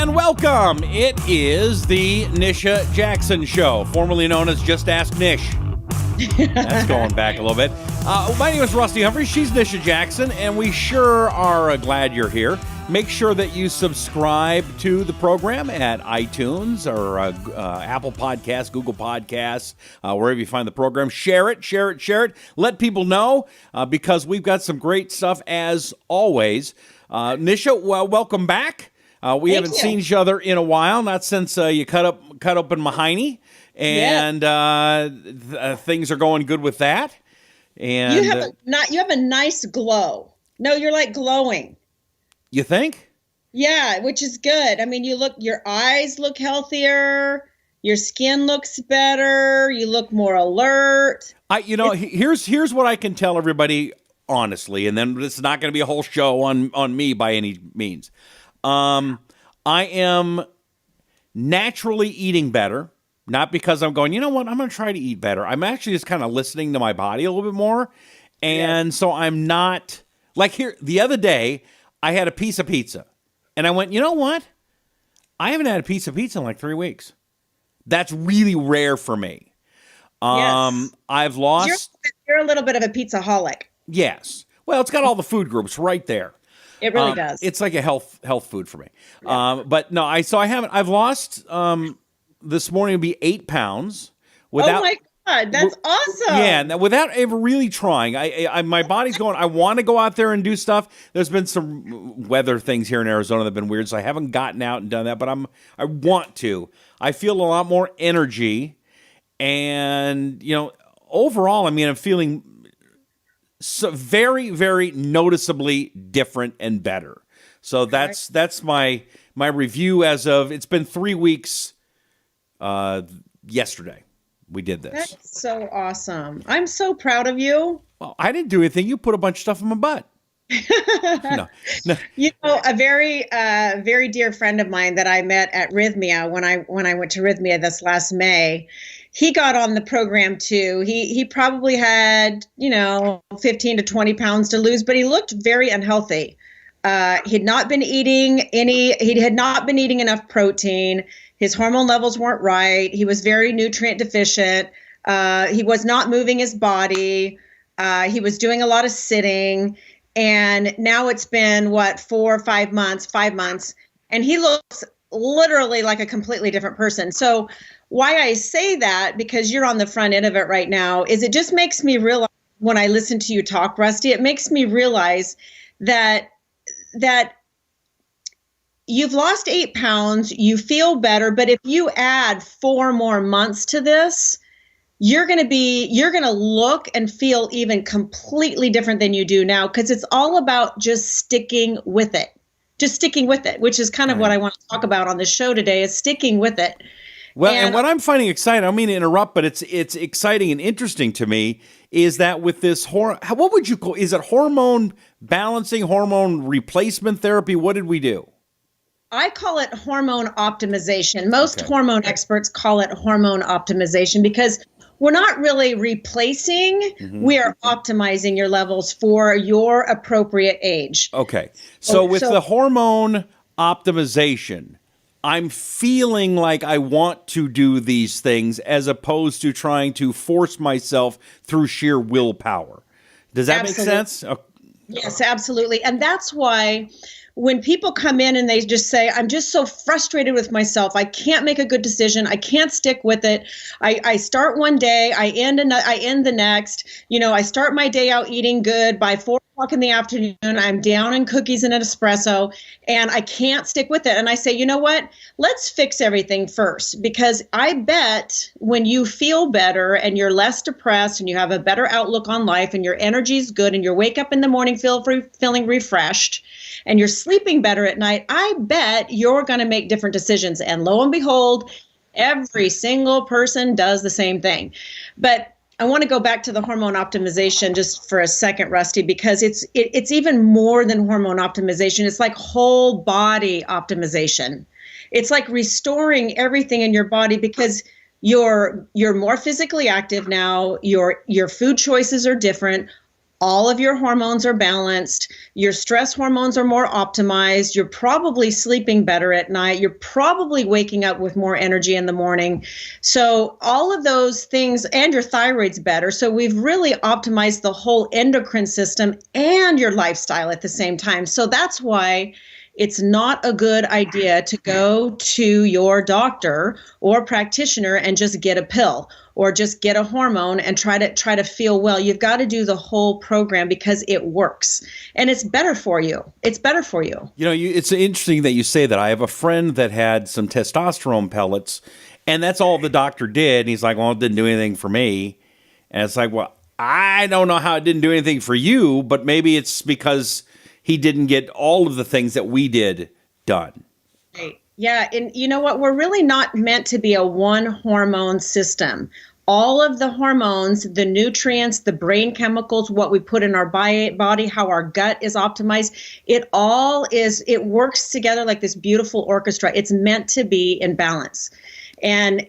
and welcome. It is the Nisha Jackson Show, formerly known as Just Ask Nish. That's going back a little bit. My name is Rusty Humphrey. She's Nisha Jackson, and we sure are glad you're here. Make sure that you subscribe to the program at iTunes or Apple Podcasts, Google Podcasts, wherever you find the program. Share it. Let people know because we've got some great stuff as always. Nisha, welcome back. We haven't seen each other in a while, not since you cut open my hiney, and things are going good with that. And you have a nice glow. No, you're like glowing. You think? Yeah, which is good. I mean, your eyes look healthier, your skin looks better, you look more alert. Here's what I can tell everybody honestly, and then it's not going to be a whole show on me by any means. I am naturally eating better, not because I'm going, you know what, I'm going to try to eat better. I'm actually just kind of listening to my body a little bit more. And so I'm not, like here, the other day, I had a piece of pizza. And I went, you know what? I haven't had a piece of pizza in like 3 weeks. That's really rare for me. I've lost. You're a little bit of a pizza-holic. Yes. Well, it's got all the food groups right there. It really does. It's like a health food for me. Yeah. But no, I've lost, this morning would be 8 pounds. Oh my God, that's awesome. Yeah, without ever really trying. My body's going, I want to go out there and do stuff. There's been some weather things here in Arizona that have been weird, so I haven't gotten out and done that, but I want to. I feel a lot more energy, and, overall, I'm feeling so very, very noticeably different and better. So that's my review as of, it's been 3 weeks yesterday. We did this. That's so awesome. I'm so proud of you. Well, I didn't do anything. You put a bunch of stuff in my butt. No. A very dear friend of mine that I met at Rhythmia when I went to Rhythmia this last May, he got on the program too. He probably had, 15 to 20 pounds to lose, but he looked very unhealthy. He had not been eating enough protein. His hormone levels weren't right. He was very nutrient deficient. He was not moving his body. He was doing a lot of sitting. And now it's been 5 months, and he looks literally like a completely different person. So why I say that, because you're on the front end of it right now, is it just makes me realize when I listen to you talk, Rusty, it makes me realize that you've lost 8 pounds, you feel better, but if you add 4 more months to this, you're going to look and feel even completely different than you do now, because it's all about just sticking with it, which is kind of what I want to talk about on the show today, is sticking with it. Well, and what I'm finding exciting, I don't mean to interrupt, but it's exciting and interesting to me, is that with this, what would you call, is it hormone balancing, hormone replacement therapy? What did we do? I call it hormone optimization. Most hormone experts call it hormone optimization because we're not really replacing, we are optimizing your levels for your appropriate age. Okay. So with the hormone optimization, I'm feeling like I want to do these things as opposed to trying to force myself through sheer willpower. Does that make sense? Yes, absolutely. And that's why when people come in and they just say, I'm just so frustrated with myself, I can't make a good decision, I can't stick with it. I start one day, I end the next. I start my day out eating good. By 4 o'clock in the afternoon, I'm down in cookies and an espresso, and I can't stick with it. And I say, you know what? Let's fix everything first, because I bet when you feel better and you're less depressed and you have a better outlook on life and your energy's good and you wake up in the morning feeling refreshed, and you're sleeping better at night, I bet you're going to make different decisions. And lo and behold, every single person does the same thing. But I want to go back to the hormone optimization just for a second, Rusty, because it's even more than hormone optimization. It's like whole body optimization. It's like restoring everything in your body, because you're more physically active now. Your food choices are different. all of your hormones are balanced. Your stress hormones are more optimized. You're probably sleeping better at night. You're probably waking up with more energy in the morning. So all of those things, and your thyroid's better. So we've really optimized the whole endocrine system and your lifestyle at the same time. So that's why it's not a good idea to go to your doctor or practitioner and just get a pill or just get a hormone and try to feel well. You've got to do the whole program because it works and it's better for you. It's better for you. You know, it's interesting that you say that. I have a friend that had some testosterone pellets, and that's all the doctor did. And he's like, well, it didn't do anything for me. And it's like, well, I don't know how it didn't do anything for you, but maybe it's because he didn't get all of the things that we did done. Right. Yeah. And you know what? We're really not meant to be a one hormone system. All of the hormones, the nutrients, the brain chemicals, what we put in our body, how our gut is optimized, it works together like this beautiful orchestra. It's meant to be in balance. And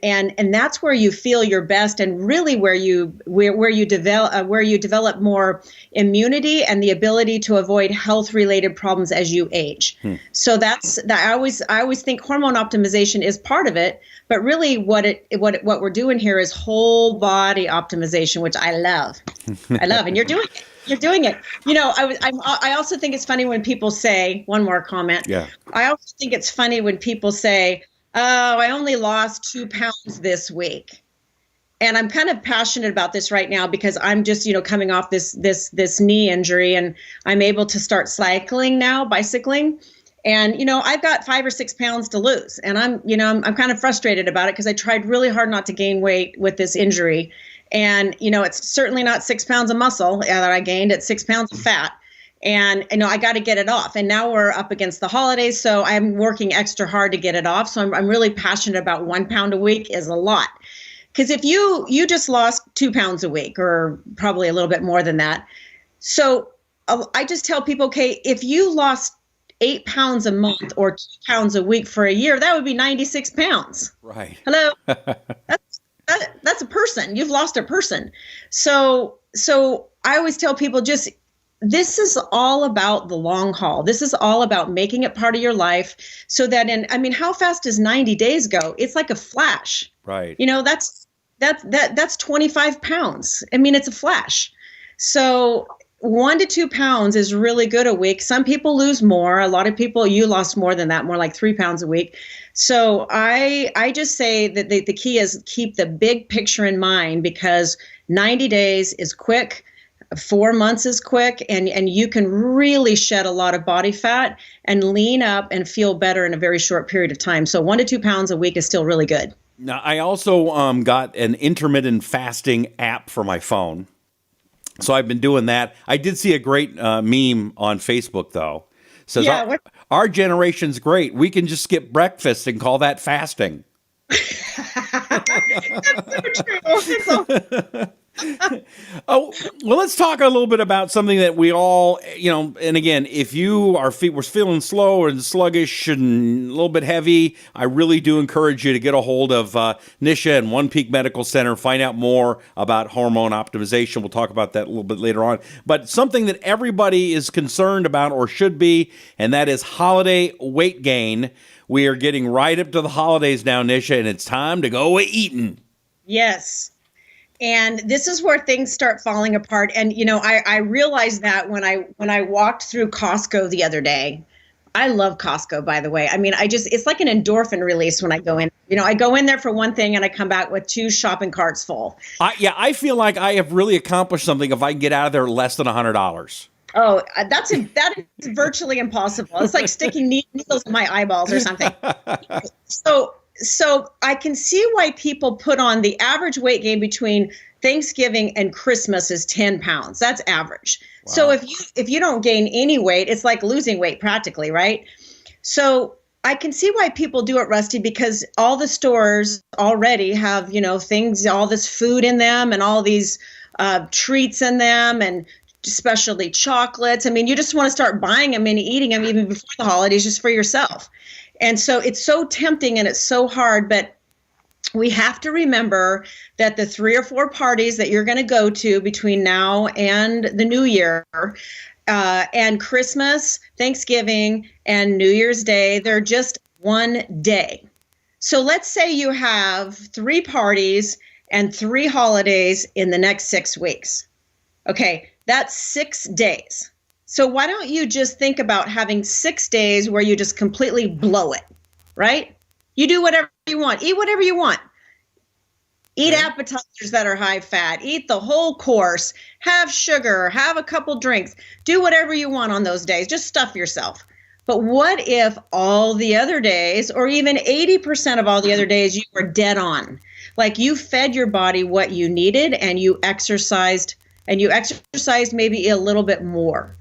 that's where you feel your best, and really where you develop more immunity and the ability to avoid health related problems as you age. So I always think hormone optimization is part of it, but really what we're doing here is whole body optimization, which I love. And you're doing it. You're doing it. You know, I also think it's funny when people say, one more comment. Yeah. I also think it's funny when people say, oh, I only lost 2 pounds this week. And I'm kind of passionate about this right now because I'm just, coming off this knee injury, and I'm able to start bicycling. And, I've got 5 or 6 pounds to lose. And I'm kind of frustrated about it because I tried really hard not to gain weight with this injury. And, it's certainly not 6 pounds of muscle that I gained. It's 6 pounds of fat. And I got to get it off. And now we're up against the holidays, so I'm working extra hard to get it off. So I'm really passionate about 1 pound a week is a lot. Because if you just lost 2 pounds a week, or probably a little bit more than that. So I just tell people, okay, if you lost 8 pounds a month or 2 pounds a week for a year, that would be 96 pounds. Right. Hello. That's a person. You've lost a person. So I always tell people, this is all about the long haul. This is all about making it part of your life so that how fast does 90 days go? It's like a flash. Right. That's 25 pounds. It's a flash. So 1 to 2 pounds is really good a week. Some people lose more. A lot of people, you lost more than that, more like 3 pounds a week. So I just say that the key is keep the big picture in mind, because 90 days is quick. 4 months is quick, and you can really shed a lot of body fat and lean up and feel better in a very short period of time. So 1 to 2 pounds a week is still really good. Now, I also got an intermittent fasting app for my phone. So I've been doing that. I did see a great meme on Facebook, though. Says, our generation's great. We can just skip breakfast and call that fasting. That's so true. Oh, well, let's talk a little bit about something that we all, and again, if your feet were feeling slow and sluggish and a little bit heavy, I really do encourage you to get a hold of Nisha and One Peak Medical Center. Find out more about hormone optimization. We'll talk about that a little bit later on. But something that everybody is concerned about, or should be, and that is holiday weight gain. We are getting right up to the holidays now, Nisha, and it's time to go eating. Yes. And this is where things start falling apart. And, I realized that when I walked through Costco the other day. I love Costco, by the way. It's like an endorphin release when I go in. I go in there for one thing and I come back with 2 shopping carts full. I feel like I have really accomplished something if I can get out of there less than $100. Oh, that is virtually impossible. It's like sticking needles in my eyeballs or something. So I can see why people put on the average weight gain between Thanksgiving and Christmas is 10 pounds. That's average. Wow. So if you don't gain any weight, it's like losing weight practically, right? So I can see why people do it, Rusty, because all the stores already have, things, all this food in them and all these treats in them and especially chocolates. You just want to start buying them and eating them even before the holidays just for yourself. And so it's so tempting and it's so hard. But we have to remember that the 3 or 4 parties that you're going to go to between now and the new year, and Christmas, Thanksgiving, and New Year's Day, they're just one day. So let's say you have 3 parties and 3 holidays in the next 6 weeks. Okay, that's 6 days. So why don't you just think about having 6 days where you just completely blow it, right? You do whatever you want. Eat whatever you want. Eat appetizers that are high fat. Eat the whole course. Have sugar. Have a couple drinks. Do whatever you want on those days. Just stuff yourself. But what if all the other days, or even 80% of all the other days, you were dead on? Like you fed your body what you needed, and you exercised maybe a little bit more.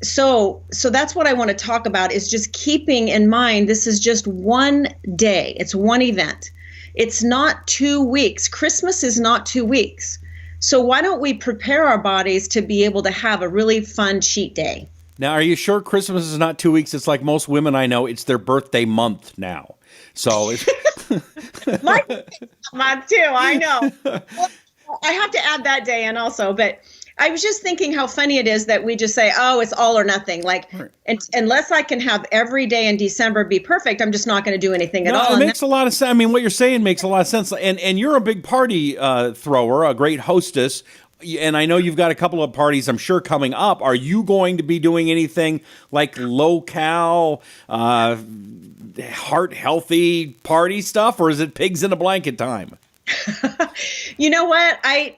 So that's what I want to talk about, is just keeping in mind, this is just one day. It's one event. It's not 2 weeks. Christmas is not 2 weeks. So why don't we prepare our bodies to be able to have a really fun cheat day? Now, are you sure Christmas is not 2 weeks? It's like most women I know, it's their birthday month now. So it's my month too, I know. Well, I have to add that day in also, but I was just thinking how funny it is that we just say, oh, it's all or nothing. Like, unless I can have every day in December be perfect, I'm just not going to do anything at all. It makes a lot of sense. I mean, what you're saying makes a lot of sense. And you're a big party thrower, a great hostess. And I know you've got a couple of parties, I'm sure, coming up. Are you going to be doing anything like low-cal, heart-healthy party stuff, or is it pigs in a blanket time? You know what? I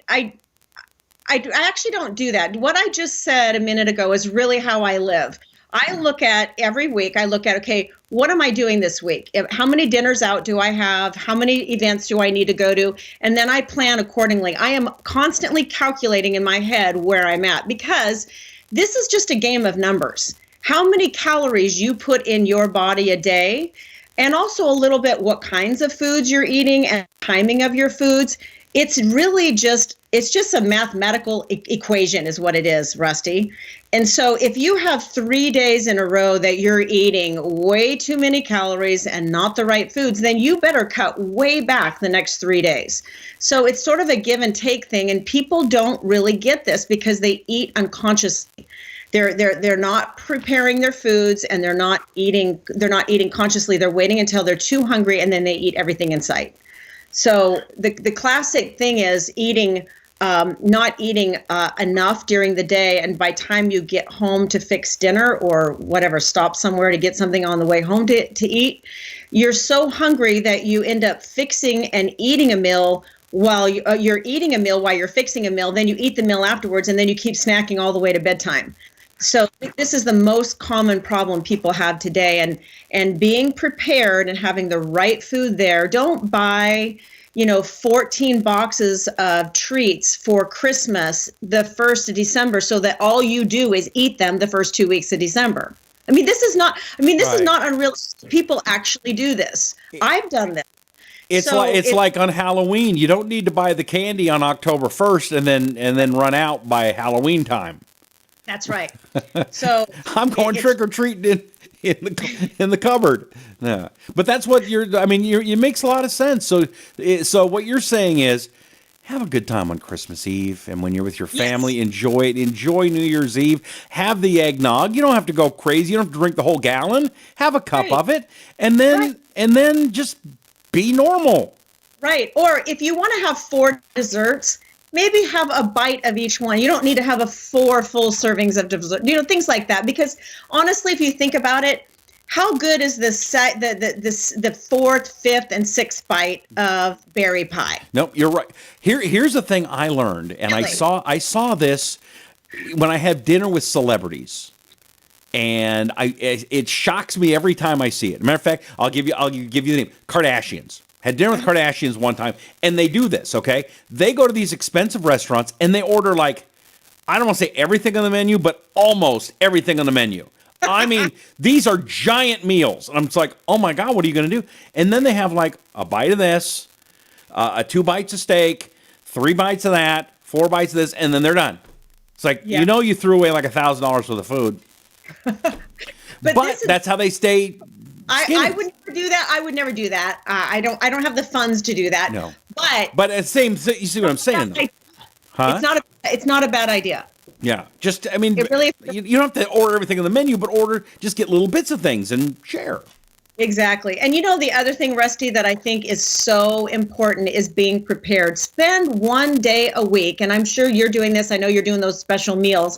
actually don't do that. What I just said a minute ago is really how I live. I look at every week, okay, what am I doing this week? How many dinners out do I have? How many events do I need to go to? And then I plan accordingly. I am constantly calculating in my head where I'm at, because this is just a game of numbers. How many calories you put in your body a day, and also a little bit what kinds of foods you're eating and timing of your foods. It's really just a mathematical equation is what it is, Rusty. And so if you have 3 days in a row that you're eating way too many calories and not the right foods, then you better cut way back the next 3 days. So it's sort of a give and take thing, and people don't really get this because they eat unconsciously. They're not preparing their foods, and they're not eating consciously. They're waiting until they're too hungry, and then they eat everything in sight. So the classic thing is not eating enough during the day, and by time you get home to fix dinner or whatever, stop somewhere to get something on the way home to eat, you're so hungry that you end up fixing and eating a meal while you're eating a meal while you're fixing a meal. Then you eat the meal afterwards, and then you keep snacking all the way to bedtime. So this is the most common problem people have today, and being prepared and having the right food there. Don't buy, 14 boxes of treats for Christmas the 1st of December so that all you do is eat them the first 2 weeks of December. This is not unreal. People actually do this. I've done this. It's like on Halloween. You don't need to buy the candy on October 1st and then run out by Halloween time. That's right. So I'm going trick or treating in the cupboard. Yeah. But that's what it makes a lot of sense. So what you're saying is, have a good time on Christmas Eve, and when you're with your family, enjoy it. Enjoy New Year's Eve. Have the eggnog. You don't have to go crazy. You don't have to drink the whole gallon. Have a cup of it, and then just be normal. Right. Or if you want to have 4 desserts, maybe have a bite of each one. You don't need to have 4 full servings of dessert, things like that. Because honestly, if you think about it, how good is the 4th, 5th, and 6th bite of berry pie? Nope, you're right. Here's the thing I learned, and really? I saw this when I have dinner with celebrities, and it shocks me every time I see it. Matter of fact, I'll give you the name: Kardashians. Had dinner with Kardashians one time, and they do this, okay? They go to these expensive restaurants, and they order, like, I don't want to say everything on the menu, but almost everything on the menu. I mean, these are giant meals. And I'm just like, oh, my God, what are you going to do? And then they have, like, a bite of this, 2 bites of steak, 3 bites of that, 4 bites of this, and then they're done. It's like, you threw away, like, $1,000 worth of food. but that's how they stay I would never do that. I would never do that. I don't have the funds to do that. No. But it's same. You see what I'm saying? Though? Huh? It's not a bad idea. Yeah. Just, I mean, it really, you don't have to order everything on the menu, but just get little bits of things and share. Exactly. And the other thing, Rusty, that I think is so important is being prepared. Spend one day a week, and I'm sure you're doing this. I know you're doing those special meals,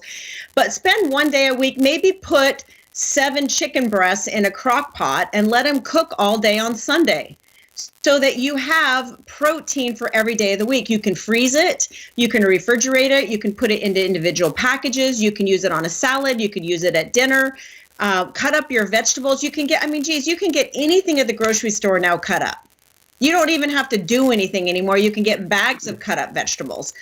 but spend one day a week, maybe put 7 chicken breasts in a crock pot and let them cook all day on Sunday so that you have protein for every day of the week. You can freeze it, you can refrigerate it, you can put it into individual packages, you can use it on a salad, you could use it at dinner. Cut up your vegetables. You can get anything at the grocery store now cut up. You don't even have to do anything anymore. You can get bags of cut up vegetables.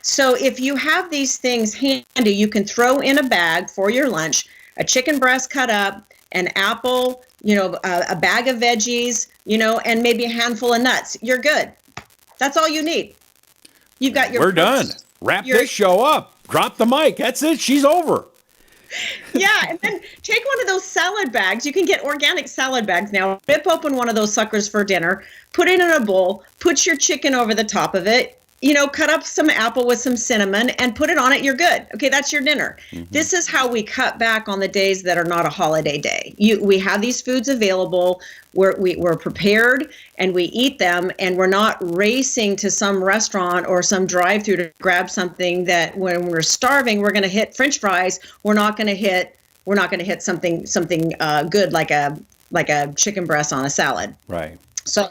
So if you have these things handy, you can throw in a bag for your lunch, a chicken breast cut up, an apple, a bag of veggies, and maybe a handful of nuts. You're good. That's all you need. You've got your. We're done. Wrap this show up. Drop the mic. That's it. She's over. Yeah, and then take one of those salad bags. You can get organic salad bags now. Rip open one of those suckers for dinner, put it in a bowl, put your chicken over the top of it, cut up some apple with some cinnamon and put it on it. You're good. Okay, that's your dinner. Mm-hmm. This is how we cut back on the days that are not a holiday day. We have these foods available. We're prepared and we eat them, and we're not racing to some restaurant or some drive-through to grab something that when we're starving, we're going to hit French fries. We're not going to hit something good like a chicken breast on a salad. Right. So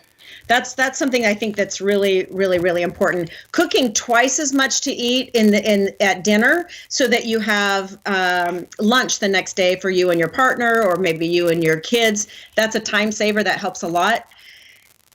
that's something I think that's really, really, really important. Cooking twice as much to eat at dinner so that you have lunch the next day for you and your partner, or maybe you and your kids. That's a time saver that helps a lot.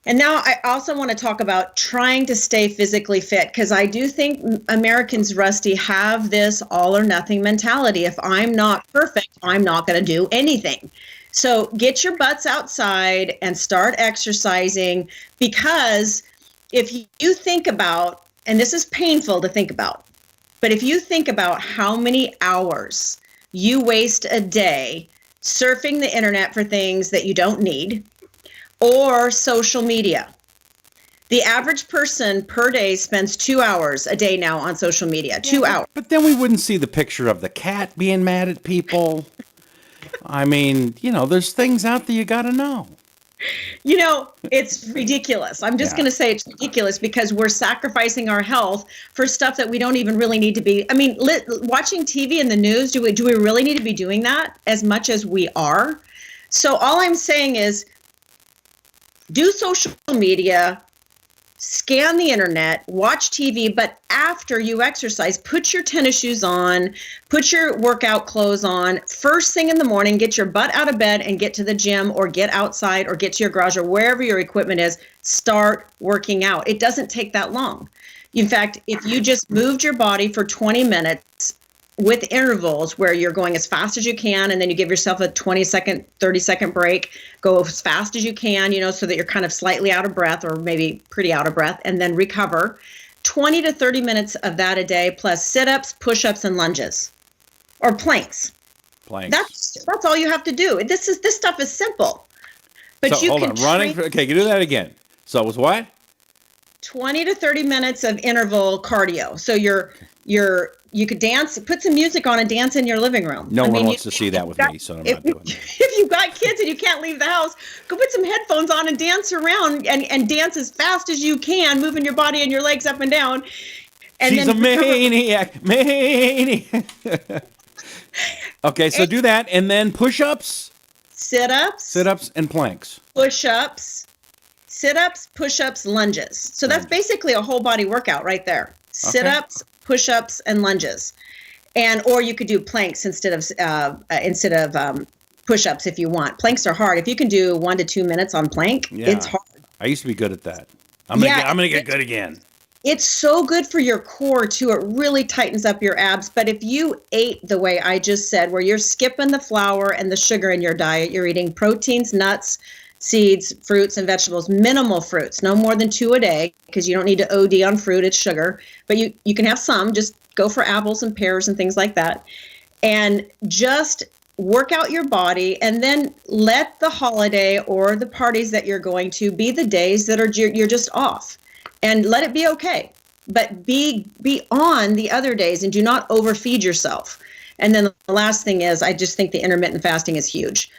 And now I also want to talk about trying to stay physically fit, because I do think Americans, Rusty, have this all or nothing mentality. If I'm not perfect, I'm not going to do anything. So get your butts outside and start exercising, because if you think about, and this is painful to think about, but if you think about how many hours you waste a day surfing the internet for things that you don't need, or social media. The average person per day spends 2 hours a day now on social media, 2 hours. But then we wouldn't see the picture of the cat being mad at people. I mean, there's things out there you got to know. It's ridiculous. I'm just going to say it's ridiculous, because we're sacrificing our health for stuff that we don't even really need to be. I mean, watching TV and the news, do we really need to be doing that as much as we are? So all I'm saying is do social media, scan the internet, watch TV, but after you exercise, put your tennis shoes on, put your workout clothes on. First thing in the morning, get your butt out of bed and get to the gym, or get outside, or get to your garage, or wherever your equipment is. Start working out. It doesn't take that long. In fact, if you just moved your body for 20 minutes with intervals where you're going as fast as you can, and then you give yourself a 20-second, 30-second break, go as fast as you can, so that you're kind of slightly out of breath, or maybe pretty out of breath, and then recover. 20 to 30 minutes of that a day, plus sit-ups, push-ups, and lunges, or planks. That's all you have to do. This stuff is simple. But so, hold on, running. Okay, can you do that again? So it was what? 20 to 30 minutes of interval cardio. So you could dance, put some music on and dance in your living room. No one wants to see that with me, so I'm not doing it. If you've got kids and you can't leave the house, go put some headphones on and dance around and dance as fast as you can, moving your body and your legs up and down. And She's a maniac. Okay, so do that, and then push-ups? Sit-ups and planks. Push-ups, sit-ups, push-ups, lunges. So that's basically a whole body workout right there. Sit-ups, push-ups, and lunges, or you could do planks instead of push-ups if you want. Planks are hard. If you can do 1 to 2 minutes on plank, it's hard. I used to be good at that. I'm gonna get good again. It's so good for your core too. It really tightens up your abs. But if you ate the way I just said, where you're skipping the flour and the sugar in your diet, you're eating proteins, nuts, seeds, fruits, and vegetables, minimal fruits, no more than 2 a day, because you don't need to OD on fruit, it's sugar. But you can have some, just go for apples and pears and things like that. And just work out your body, and then let the holiday or the parties that you're going to be the days that are you're just off, and let it be okay. But be on the other days and do not overfeed yourself. And then the last thing is, I just think the intermittent fasting is huge.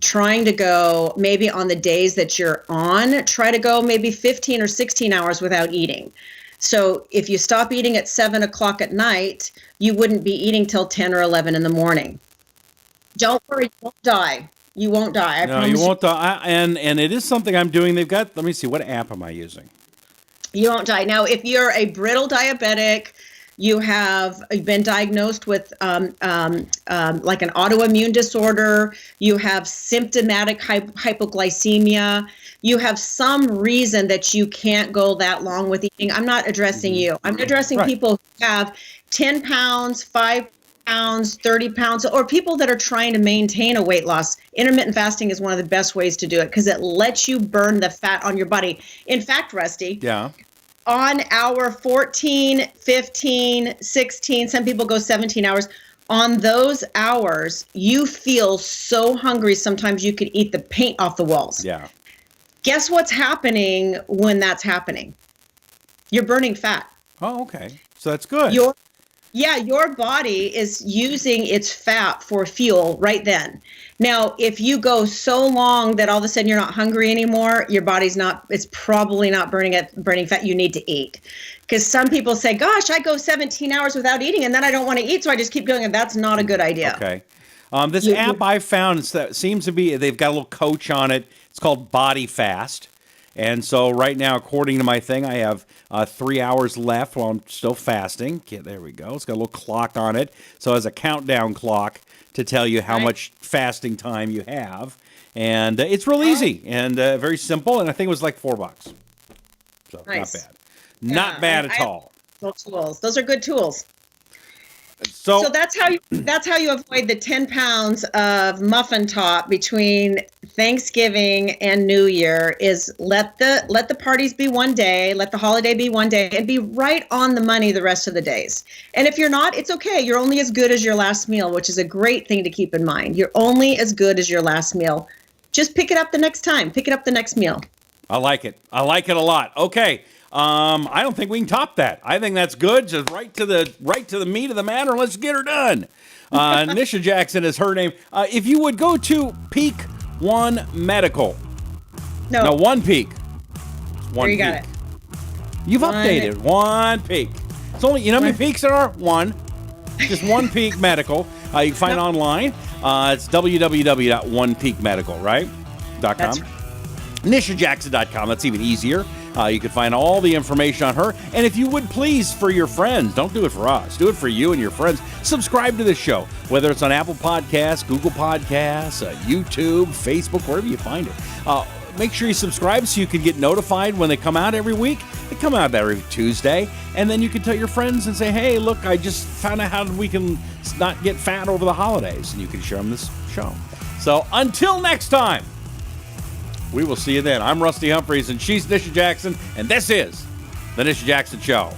Trying to go maybe on the days that you're on, try to go maybe 15 or 16 hours without eating. So if you stop eating at 7 o'clock at night, you wouldn't be eating till 10 or 11 in the morning. Don't worry, you won't die. You won't die. I promise you won't die. And it is something I'm doing. They've got, let me see, what app am I using? You won't die. Now, if you're a brittle diabetic, you've been diagnosed with like an autoimmune disorder, you have symptomatic hypoglycemia, you have some reason that you can't go that long with eating. I'm not addressing you. I'm addressing people who have 10 pounds, 5 pounds, 30 pounds, or people that are trying to maintain a weight loss. Intermittent fasting is one of the best ways to do it because it lets you burn the fat on your body. In fact, Rusty, on hour 14, 15, 16, some people go 17 hours. On those hours, you feel so hungry, sometimes you could eat the paint off the walls. Yeah. Guess what's happening when that's happening? You're burning fat. Oh, okay. So that's good. Your body is using its fat for fuel right then. Now, if you go so long that all of a sudden you're not hungry anymore, your body's it's probably not burning fat. You need to eat. Because some people say, gosh, I go 17 hours without eating and then I don't want to eat, so I just keep going. And that's not a good idea. Okay. This app I found seems to be, they've got a little coach on it. It's called Body Fast. And so right now, according to my thing, I have 3 hours left while I'm still fasting. Okay, there we go. It's got a little clock on it. So it has a countdown clock to tell you how much fasting time you have. And it's real easy and very simple. And I think it was like $4. So not bad. Not bad at all. Those are good tools. So that's how you avoid the 10 pounds of muffin top between Thanksgiving and New Year is let the parties be one day, let the holiday be one day, and be right on the money the rest of the days. And if you're not, it's okay. You're only as good as your last meal, which is a great thing to keep in mind. You're only as good as your last meal. Just pick it up the next time. Pick it up the next meal. I like it. I like it a lot. Okay. I don't think we can top that. I think that's good. Just right to the meat of the matter. Let's get her done. Nisha Jackson is her name. If you would go to Peak One Medical. No, One Peak. One there you Peak. got it. You've updated. One Peak. It's only, you know how many peaks there are? One. Just One Peak Medical. You can find it online. It's www.onepeakmedical, right? .com. That's NishaJackson.com. That's even easier. You can find all the information on her. And if you would please, for your friends, don't do it for us. Do it for you and your friends. Subscribe to this show, whether it's on Apple Podcasts, Google Podcasts, YouTube, Facebook, wherever you find it. Make sure you subscribe so you can get notified when they come out every week. They come out every Tuesday. And then you can tell your friends and say, hey, look, I just found out how we can not get fat over the holidays. And you can share them this show. So until next time, we will see you then. I'm Rusty Humphreys, and she's Nisha Jackson, and this is The Nisha Jackson Show.